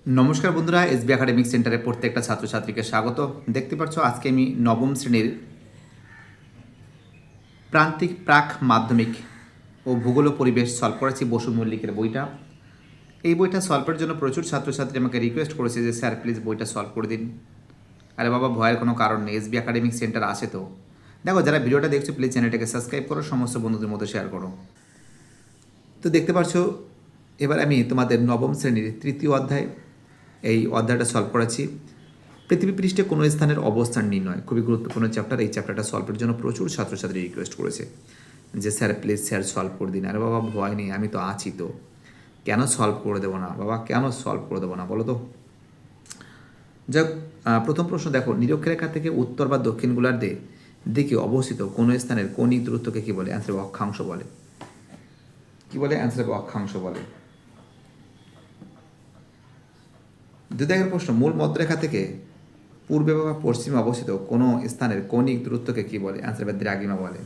নমস্কার বন্ধুরা, SB academic সেন্টারে প্রত্যেকটা ছাত্রছাত্রীকে স্বাগত। দেখতে পাচ্ছ আজকে আমি নবম শ্রেণীর প্রান্তিক প্রাক মাধ্যমিক ও ভূগোল ও পরিবেশ সলভ করেছি বসু মল্লিকের বইটা। এই বইটা সলভের জন্য প্রচুর ছাত্রছাত্রী আমাকে রিকোয়েস্ট করেছে যে স্যার প্লিজ বইটা সলভ করে দিন। আরে বাবা, ভয়ের কোনো কারণ নেই, এসবি একাডেমিক সেন্টার আছে তো। দেখো, যারা ভিডিওটা দেখছো প্লিজ চ্যানেলটাকে সাবস্ক্রাইব করো, সমস্ত বন্ধুদের মধ্যে শেয়ার করো। তো দেখতে পাচ্ছ এবার আমি তোমাদের নবম শ্রেণীর তৃতীয় অধ্যায়, এই অধ্যায়টা সলভ করেছি। পৃথিবী পৃষ্ঠে কোনো স্থানের অবস্থান নির্ণয়, খুবই গুরুত্বপূর্ণ চ্যাপ্টার। এই চ্যাপ্টারটা সলভের জন্য প্রচুর ছাত্রছাত্রী রিকোয়েস্ট করেছে যে স্যার প্লিজ স্যার সলভ করে দিন। আরে বাবা, ভয় নেই, আমি তো আছি তো, কেন সলভ করে দেবো না বাবা, কেন সলভ করে দেবো না বলো তো। যাক, প্রথম প্রশ্ন দেখো, নিরক্ষরেখা থেকে উত্তর বা দক্ষিণ গোলার্ধে দিকে অবস্থিত কোনো স্থানের কৌণিক দূরত্বকে কী বলে? অ্যান্সার অক্ষাংশ বলে। কী বলে? অ্যান্সার অক্ষাংশ বলে। দ্বিতীয় প্রশ্ন, মূল মধ্যরেখা থেকে পূর্বে বা পশ্চিমে অবস্থিত কোনো স্থানের কৌণিক দূরত্বকে কি বলে? অ্যান্সার হবে দ্রাঘিমা বলে।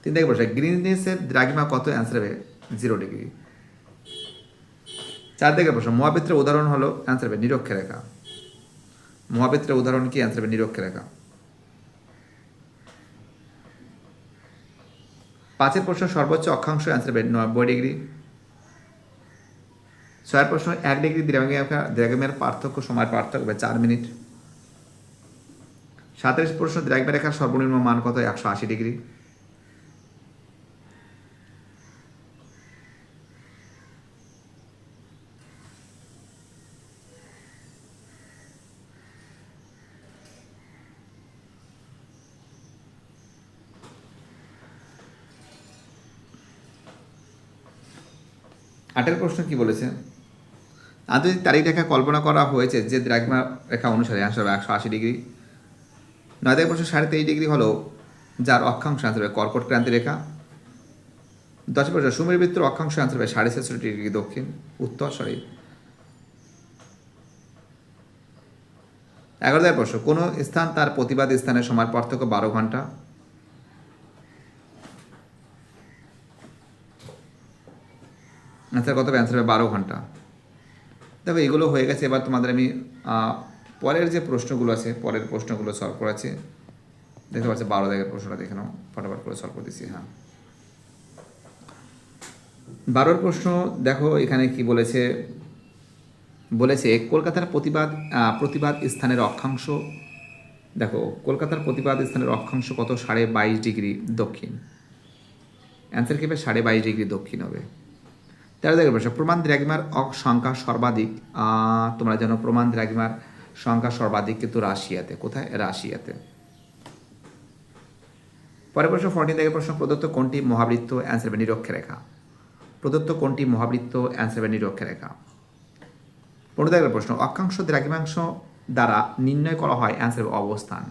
তিন থেকে প্রশ্ন, গ্রিনিচের দ্রাঘিমা কত? অ্যান্সার হবে 0 ডিগ্রি। চার থেকে প্রশ্ন, মহাবিত্রের উদাহরণ হলো? অ্যান্সার হবে নিরক্ষরেখা। মহাবিত্রের উদাহরণ কি? অ্যান্সার হবে নিরক্ষরেখা। পাঁচের প্রশ্ন, সর্বোচ্চ অক্ষাংশ? অ্যান্সার হবে 90 ডিগ্রি। ছয়ের প্রশ্ন, 1 ডিগ্রি দ্রাঘিমার পার্থক্য, সময়ের পার্থক্য হবে 4 মিনিট। সাতের প্রশ্ন, দ্রাঘিমা রেখার সর্বনিম্ন মান কত? 180 ডিগ্রি। আটের প্রশ্ন কি বলেছে? আন্তর্জাতিক তারিখ রেখা কল্পনা করা হয়েছে যে দ্রাঘিমা রেখা অনুসারে? অ্যান্সার হবে 180 ডিগ্রি। 9 থেকে প্রশ্ন, 23.5 ডিগ্রি হলো যার অক্ষাংশ? অ্যান্সার হবে কর্কট ক্রান্তি রেখা। 10 প্রশ্ন, সুমেরুবৃত্তের অক্ষাংশ? অ্যান্সার হবে 66.5 ডিগ্রি দক্ষিণ উত্তর। 11 প্রশ্ন, কোনো স্থান তার প্রতিবাদ স্থানের সময়ের পার্থক্য 12 ঘন্টা। অ্যান্সার কত হবে? অ্যান্সার হবে 12 ঘন্টা। দেখো, এগুলো হয়ে গেছে। এবার তোমাদের আমি পরের যে প্রশ্নগুলো আছে, পরের প্রশ্নগুলো সলভ করাচ্ছি। দেখতে পাচ্ছি 12 দাগের প্রশ্নটা দেখে নাও, ফটাফট করে সলভ করতেছি। হ্যাঁ, 12 প্রশ্ন দেখো, এখানে কি বলেছে? বলেছে কলকাতার প্রতিবাদ স্থানের অক্ষাংশ। দেখো, কলকাতার প্রতিবাদ স্থানের অক্ষাংশ কত? 22.5 ডিগ্রি দক্ষিণ। অ্যান্সার কি হবে? 22.5 ডিগ্রি দক্ষিণ হবে। 13 দেখে প্রশ্ন, প্রমাণ দ্রাঘিমার সংখ্যা সর্বাধিক। তোমরা জানো প্রমাণ দ্রাঘিমার সংখ্যা সর্বাধিক কিন্তু রাশিয়াতে। কোথায়? রাশিয়াতে। পরের প্রশ্ন 14 থেকে প্রশ্ন, প্রদত্ত কোনটি মহাবৃত্ত? অ্যান্সার হবে নিরক্ষরেখা। প্রদত্ত কোনটি মহাবৃত্ত? অ্যান্সার হবে নিরক্ষরেখা। 15 থেকে প্রশ্ন, অক্ষাংশ দ্রাঘিমাংশ দ্বারা নির্ণয় করা হয়? অ্যান্সার হবে অবস্থান।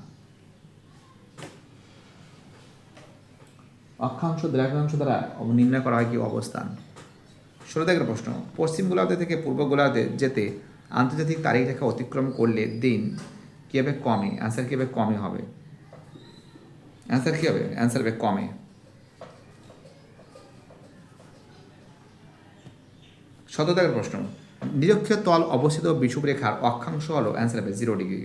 অক্ষাংশ দ্রাঘিমাংশ দ্বারা নির্ণয় করা হয় কি? অবস্থান। 16 থেকে প্রশ্ন, পশ্চিম গোলার্ধ থেকে পূর্ব গোলার্ধে যেতে আন্তর্জাতিক তারিখ রেখা অতিক্রম করলে দিন কীভাবে কমে? অ্যান্সার কীভাবে কমে হবে? অ্যান্সার কী হবে? অ্যান্সার হবে কমে। 17 থেকে প্রশ্ন, নিরক্ষীয় তল অবস্থিত বিষুবরেখার অক্ষাংশ হলো? অ্যান্সার হবে 0 ডিগ্রি।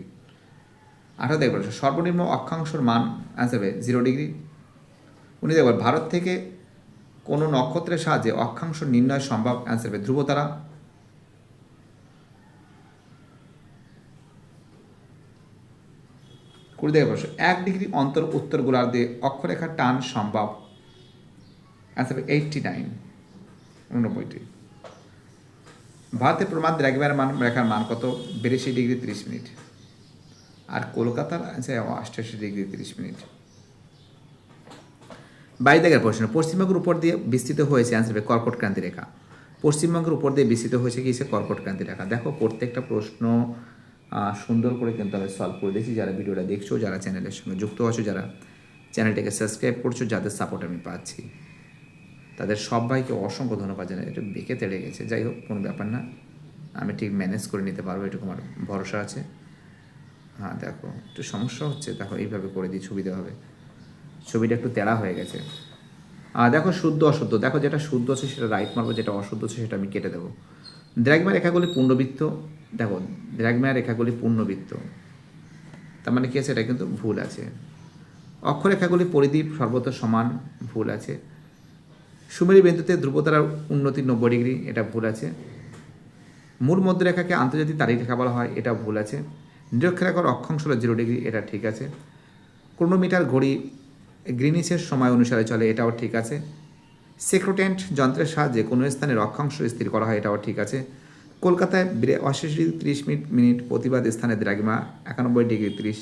18 থেকে প্রশ্ন, সর্বনিম্ন অক্ষাংশর মান? অ্যান্সার হবে 0 ডিগ্রি। 19 থেকে ভারত থেকে কোনো নক্ষত্রের সাহায্যে অক্ষাংশ নির্ণয় সম্ভব? অ্যান্সার হবে ধ্রুবতারা। 20 থেকে প্রশ্ন, 1 ডিগ্রি অন্তর উত্তর গোলার্ধে অক্ষরেখার টান সম্ভব? অ্যান্সার হবে 89, 89টি। ভারতের প্রমাণ দ্রাঘিমার রেখার মান কত? 82 ডিগ্রি 30 মিনিট। আর কলকাতার আছে 88 ডিগ্রি 30 মিনিট। 22 থেকে প্রশ্ন, পশ্চিমবঙ্গের উপর দিয়ে বিস্তৃত হয়েছে? অ্যান্সার হবে কর্কট ক্রান্তি রেখা। পশ্চিমবঙ্গের উপর দিয়ে বিস্তৃত হয়েছে কি? কর্কট ক্রান্তি রেখা। দেখো, প্রত্যেকটা প্রশ্ন সুন্দর করে কিন্তু আমি সলভ করে দিয়েছি। যারা ভিডিওটা দেখছো, যারা চ্যানেলের সঙ্গে যুক্ত আছো, যারা চ্যানেলটাকে সাবস্ক্রাইব করছো, যাদের সাপোর্ট আমি পাচ্ছি, তাদের সবাইকে অসংখ্য ধন্যবাদ জানাই। একটু বেঁকে তেড়ে গেছে, যাই হোক, কোনো ব্যাপার না, আমি ঠিক ম্যানেজ করে নিতে পারবো, এটুকু আমার ভরসা আছে। হ্যাঁ, দেখো একটু সমস্যা হচ্ছে, দেখো এইভাবে করে দিই, সুবিধা হবে। ছবিটা একটু তেড়া হয়ে গেছে। দেখো শুদ্ধ অশুদ্ধ, দেখো যেটা শুদ্ধ আছে সেটা রাইট মারবো, যেটা অশুদ্ধ আছে সেটা আমি কেটে দেবো। দ্রাঘিমা রেখাগুলি পূর্ণবৃত্ত, দেখো দ্রাঘিমা রেখাগুলি পূর্ণবৃত্ত, তার মানে কি আছে, এটা কিন্তু ভুল আছে। অক্ষরেখাগুলি পরিধি সর্বত্র সমান, ভুল আছে। সুমেরু বিন্দুতে ধ্রুবতারার উন্নতি 90 ডিগ্রি, এটা ভুল আছে। মূল মধ্যরেখাকে আন্তর্জাতিক তারিখ রেখা বলা হয়, এটা ভুল আছে। নিরক্ষরেখার অক্ষাংশ হলো 0 ডিগ্রি, এটা ঠিক আছে। ক্রোনোমিটার ঘড়ি গ্রিনিচের সময় অনুসারে চলে, এটাও ঠিক আছে। সেক্রোটেন্ট যন্ত্রের সাহায্যে কোনো স্থানের অক্ষাংশ স্থির করা হয়, এটাও ঠিক আছে। কলকাতায় 82 ডিগ্রি 30 মিনিট প্রতিবাদ স্থানে দ্রাঘিমা 91 ডিগ্রি 30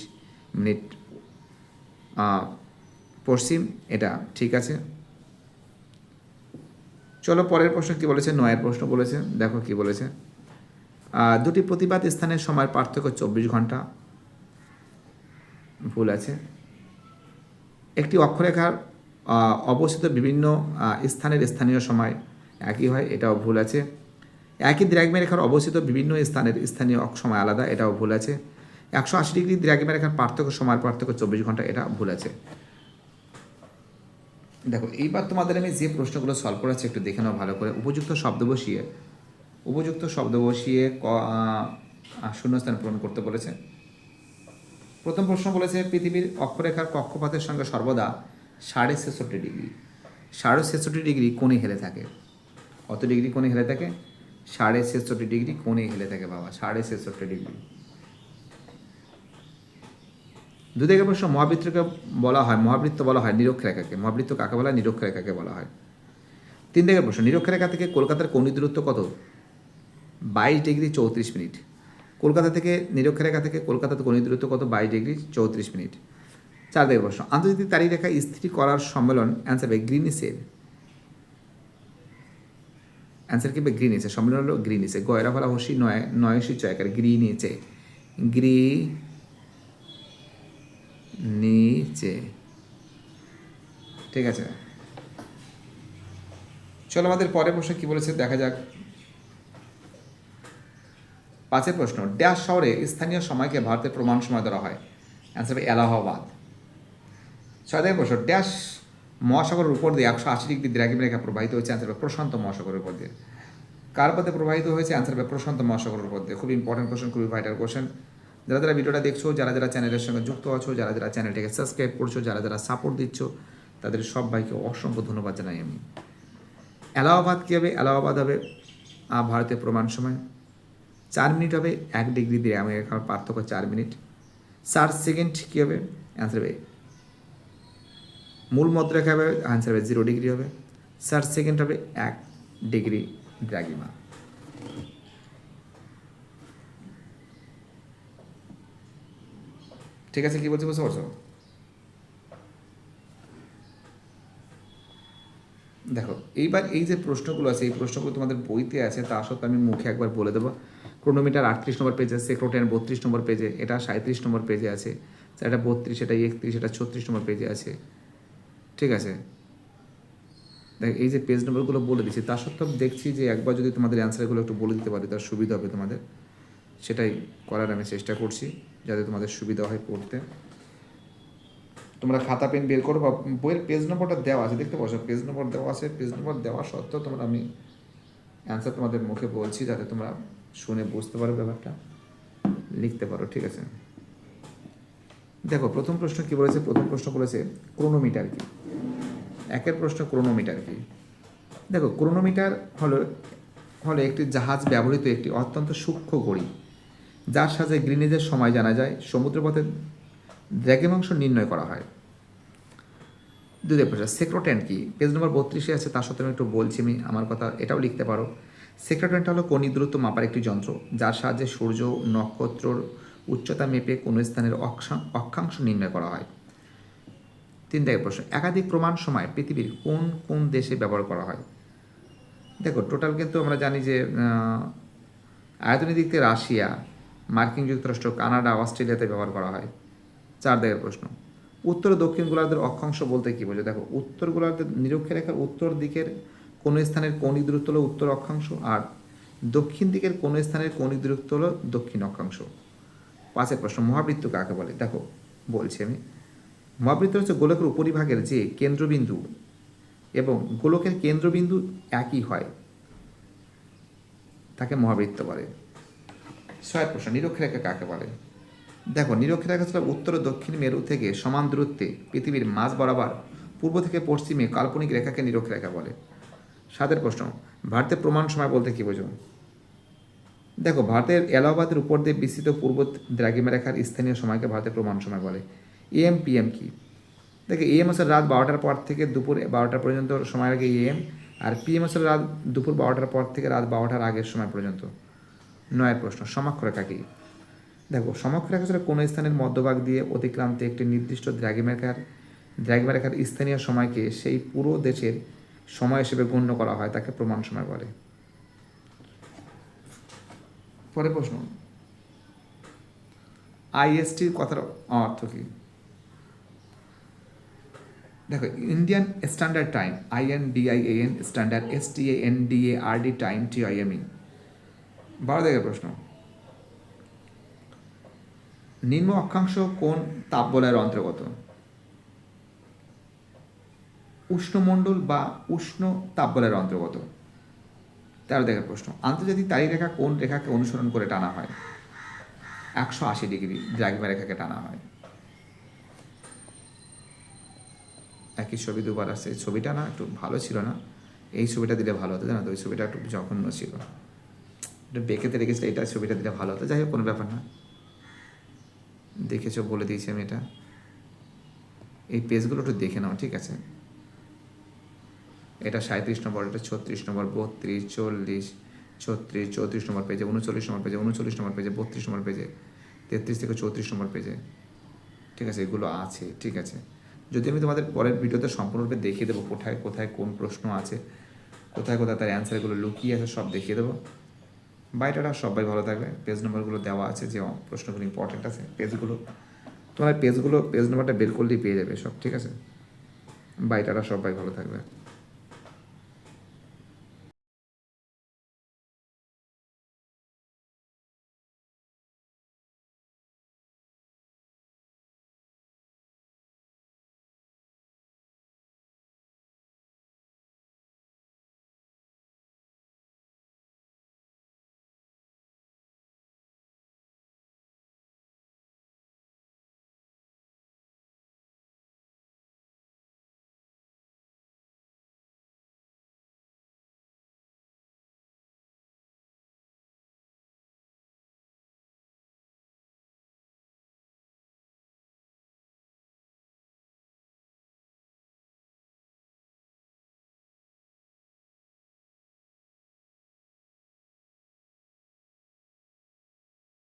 মিনিট পশ্চিম, এটা ঠিক আছে। চলো পরের প্রশ্ন কি বলেছে, 9 প্রশ্ন বলেছে, দেখো কি বলেছে। দুটি প্রতিবাদ স্থানের সময়ের পার্থক্য 24 ঘন্টা, ভুল আছে। একটি অক্ষরেখার অবস্থিত বিভিন্ন স্থানের স্থানীয় সময় একই হয়, এটাও ভুল আছে। একই দ্রাঘিমা রেখার অবস্থিত বিভিন্ন স্থানের স্থানীয় সময় আলাদা, এটাও ভুল আছে। 180 ডিগ্রি দ্রাঘিমা রেখার পার্থক্য সময়ের পার্থক্য 24 ঘন্টা, এটা ভুল আছে। দেখো এইবার তোমাদের আমি যে প্রশ্নগুলো সলভ করেছি একটু দেখে নাও ভালো করে। উপযুক্ত শব্দ বসিয়ে শূন্যস্থান পূরণ করতে বলেছে। প্রথম প্রশ্ন বলেছে পৃথিবীর অক্ষরেখার কক্ষপথের সঙ্গে সর্বদা 66.5 ডিগ্রি, 66.5 ডিগ্রি কোণে হেলে থাকে। কত ডিগ্রি কোণে হেলে থাকে? 66.5 ডিগ্রি কোণে হেলে থাকে বাবা, 66.5 ডিগ্রি। দুই দিকের প্রশ্ন মহাবৃত্তকে বলা হয়, মহাবৃত্ত বলা হয় নিরক্ষরেখাকে। মহাবৃত্ত কাকে বলা হয়? নিরক্ষরেখাকে বলা হয়। 3 দিকের প্রশ্ন নিরক্ষরেখা থেকে কলকাতার কোণীয় দূরত্ব কত? 22 ডিগ্রি 34 মিনিট। কলকাতা থেকে নিরক্ষরেখা থেকে কলকাতার কোণীয় দূরত্ব কত? 22 ডিগ্রি 34 মিনিট। 4 দিকের প্রশ্ন আন্তর্জাতিক তারিখ রেখা স্থির করার সম্মেলন, অ্যান্সার হবে গ্রিনিচের। অ্যান্সার কি হবে? গ্রিনিচে। সম্মেলন হলো গ্রিনিচে। গয়রা ফলা হসি নয়সি চয়কার, গ্রিনিচে, নিচে, ঠিক আছে। চলো আমাদের পরের প্রশ্ন কি বলেছে দেখা যাক। 5 প্রশ্ন ড্যাশ শহরে স্থানীয় সময়কে ভারতের প্রমাণ সময় ধরা হয়, অ্যান্সার হবে এলাহাবাদ। 6 প্রশ্ন ড্যাশ মহাসাগরের উপর দিয়ে 180 ডিগ্রি দ্রাঘিমা রেখা প্রবাহিত হয়েছে, অ্যান্সার হবে প্রশান্ত মহাসাগরের উপর দিয়ে। কার পথে প্রবাহিত হয়েছে? অ্যান্সার হবে প্রশান্ত মহাসাগরের উপর দিয়ে। খুব ইম্পর্টেন্ট কোশ্চেন, খুবই ভাইটাল কোশ্চেন। যারা যারা ভিডিওটা দেখছো, যারা যারা চ্যানেলের সঙ্গে যুক্ত আছো, যারা যারা চ্যানেলটাকে সাবস্ক্রাইব করছো, যারা যারা সাপোর্ট দিচ্ছ, তাদের সবাইকে অসংখ্য ধন্যবাদ জানাই আমি। এলাহাবাদ কী হবে? এলাহাবাদ হবে ভারতের প্রমাণ সময় 4 মিনিট হবে। 1 ডিগ্রি দ্রাঘিমা রেখার পার্থক্য 4 মিনিট। 4 সেকেন্ড কী হবে? অ্যান্সার হবে মূল মধ্যরেখা হবে, অ্যান্সার হবে 0 ডিগ্রি হবে। 4 সেকেন্ড হবে 1 ডিগ্রি দ্রাঘিমা। ঠিক আছে, কি বলছি বুঝতে পারছো? দেখো এইবার এই যে প্রশ্নগুলো আছে, এই প্রশ্নগুলো তোমাদের বইতে আছে, তা সত্ত্বেও আমি মুখে একবার বলে দেবো। ক্রোনোমিটার 38 নম্বর পেজে, সেক্রোটেন 32 নম্বর পেজে, এটা 37 নম্বর পেজে আছে, এটা 32, এটা 31, এটা 36 নম্বর পেজে আছে, ঠিক আছে। দেখ এই যে পেজ নম্বরগুলো বলে দিচ্ছি, তা সত্ত্বেও দেখছি যে একবার যদি তোমাদের অ্যান্সারগুলো একটু বলে দিতে পারি তার সুবিধা হবে তোমাদের, সেটাই করার আমি চেষ্টা করছি যাতে তোমাদের সুবিধা হয় পড়তে। তোমরা খাতা পেন বের করো বা বইয়ের পেজ নম্বরটা দেওয়া আছে, দেখতে পাচ্ছ পেজ নম্বর দেওয়া আছে। পেজ নম্বর দেওয়া সত্ত্বেও তোমরা আমি অ্যান্সার তোমাদের মুখে বলছি যাতে তোমরা শুনে বুঝতে পারো, ব্যাপারটা লিখতে পারো, ঠিক আছে। দেখো প্রথম প্রশ্ন কি বলেছে? প্রথম প্রশ্ন বলেছে ক্রোনোমিটার কি। 1 প্রশ্ন ক্রোনোমিটার কি। দেখো ক্রোনোমিটার হলো একটি জাহাজ ব্যবহৃত একটি অত্যন্ত সূক্ষ্ম ঘড়ি, যার সাহায্যে গ্রিনিচের সময় জানা যায়, সমুদ্রপথে দ্রাঘিমাংশ নির্ণয় করা হয়। 2 প্রশ্ন সেক্রোটেন্ট কি। পেজ নম্বর 32 আছে, তার সত্ত্বেও আমি একটু বলছি আমি আমার কথা, এটাও লিখতে পারো। সেক্রোটেন্ট হলো কোণীয় দূরত্ব মাপার একটি যন্ত্র, যার সাহায্যে সূর্য নক্ষত্রর উচ্চতা মেপে কোনো স্থানের অক্ষাংশ নির্ণয় করা হয়। 3 প্রশ্ন একাধিক প্রমাণ সময় পৃথিবীর কোন কোন দেশে ব্যবহার করা হয়। দেখো টোটাল কিন্তু আমরা জানি যে আয়তনের দিক থেকে রাশিয়া, মার্কিন যুক্তরাষ্ট্র, কানাডা, অস্ট্রেলিয়াতে ব্যবহার করা হয়। 4 প্রশ্ন উত্তর ও দক্ষিণ গোলার্ধের অক্ষাংশ বলতে কী বোঝো। দেখো উত্তর গোলার্ধের নিরক্ষরেখার উত্তর দিকের কোনো স্থানের কৌণিক দূরত্ব হলো উত্তর অক্ষাংশ, আর দক্ষিণ দিকের কোনো স্থানের কৌণিক দূরত্ব হলো দক্ষিণ অক্ষাংশ। 5 প্রশ্ন মহাবৃত্ত কাকে বলে। দেখো বলছি আমি, মহাবৃত্ত হচ্ছে গোলকের উপরিভাগের যে কেন্দ্রবিন্দু এবং গোলকের কেন্দ্রবিন্দু একই হয় তাকে মহাবৃত্ত বলে। 6 প্রশ্ন, নিরক্ষরেখা কাকে বলে? দেখো, নিরক্ষরেখা হচ্ছে উত্তর ও দক্ষিণ মেরু থেকে সমান দূরত্বে পৃথিবীর মাঝ বরাবর পূর্ব থেকে পশ্চিমে কাল্পনিক রেখাকে নিরক্ষরেখা বলে। 7 প্রশ্ন, ভারতের প্রমাণ সময় বলতে কী বোঝো? দেখো, ভারতের এলাহাবাদের উপর দিয়ে বিস্তৃত পূর্ব দ্রাঘিমা রেখার স্থানীয় সময়কে ভারতের প্রমাণ সময় বলে। AM PM কি? দেখো, AM হচ্ছে রাত 12টার পর থেকে দুপুর 12টা পর্যন্ত সময় আগে AM, আর PM হচ্ছে রাত দুপুর 12টার পর থেকে রাত 12টার আগের সময় পর্যন্ত। 9 প্রশ্ন, সমক্ষরেখা কি? দেখো, সমক্ষরেখা হচ্ছে কোনো স্থানের মধ্যভাগ দিয়ে অতিক্রান্ত একটি নির্দিষ্ট দ্রাঘিমা রেখার স্থানীয় সময়কে সেই পুরো দেশের সময় হিসেবে গণ্য করা হয়, তাকে প্রমাণ সময় বলে। পরে প্রশ্ন, ISTর কথার অর্থ কি? দেখো, Indian standard time, INDIAN, standard STANDARD time, TIME। 12 দাগের প্রশ্ন, নিম্ন অক্ষাংশ কোন তাপবলয়ের অন্তর্গত? উষ্ণমণ্ডল বা উষ্ণ তাপবলয়ের অন্তর্গত। 13 দাগের প্রশ্ন, আন্তর্জাতিক তারিখ রেখা কোন রেখাকে অনুসরণ করে টানা হয়? 180 ডিগ্রি দ্রাঘিমা রেখাকে টানা হয়। একই ছবি দুবার আসছে, ছবিটা না একটু ভালো ছিল না, এই ছবিটা দিলে ভালো হতো, জানো তো? ওই ছবিটা একটু জঘন্য ছিল, একটু বেঁকেতে রেখেছিল, এটা ছবিটা দিলে ভালো হতো। যাই হোক, কোনো ব্যাপার না, দেখেছো বলে দিয়েছি আমি। এটা এই পেজগুলো একটু দেখে নাও, ঠিক আছে? এটা 37 নম্বর, এটা 36 নম্বর, 32, 40, 36, 34 নম্বর পেজে, 39 নম্বর পেজে, 39 নম্বর পেজে, 32 নম্বর পেজে, 33 থেকে 34 নম্বর পেজে, ঠিক আছে? এগুলো আছে, ঠিক আছে? যদি আমি তোমাদের পরের ভিডিওতে সম্পূর্ণরূপে দেখিয়ে দেবো কোথায় কোথায় কোন প্রশ্ন আছে, কোথায় কোথায় তার অ্যান্সারগুলো লুকিয়ে আছে, সব দেখিয়ে দেবো। বাইটাটা সবাই ভালো থাকবে, পেজ নম্বরগুলো দেওয়া আছে, যে প্রশ্নগুলো ইম্পর্টেন্ট আছে পেজগুলো, তোমার পেজ নম্বরটা বের করলেই পেয়ে যাবে সব, ঠিক আছে? বাইটাটা সবাই ভালো থাকবে।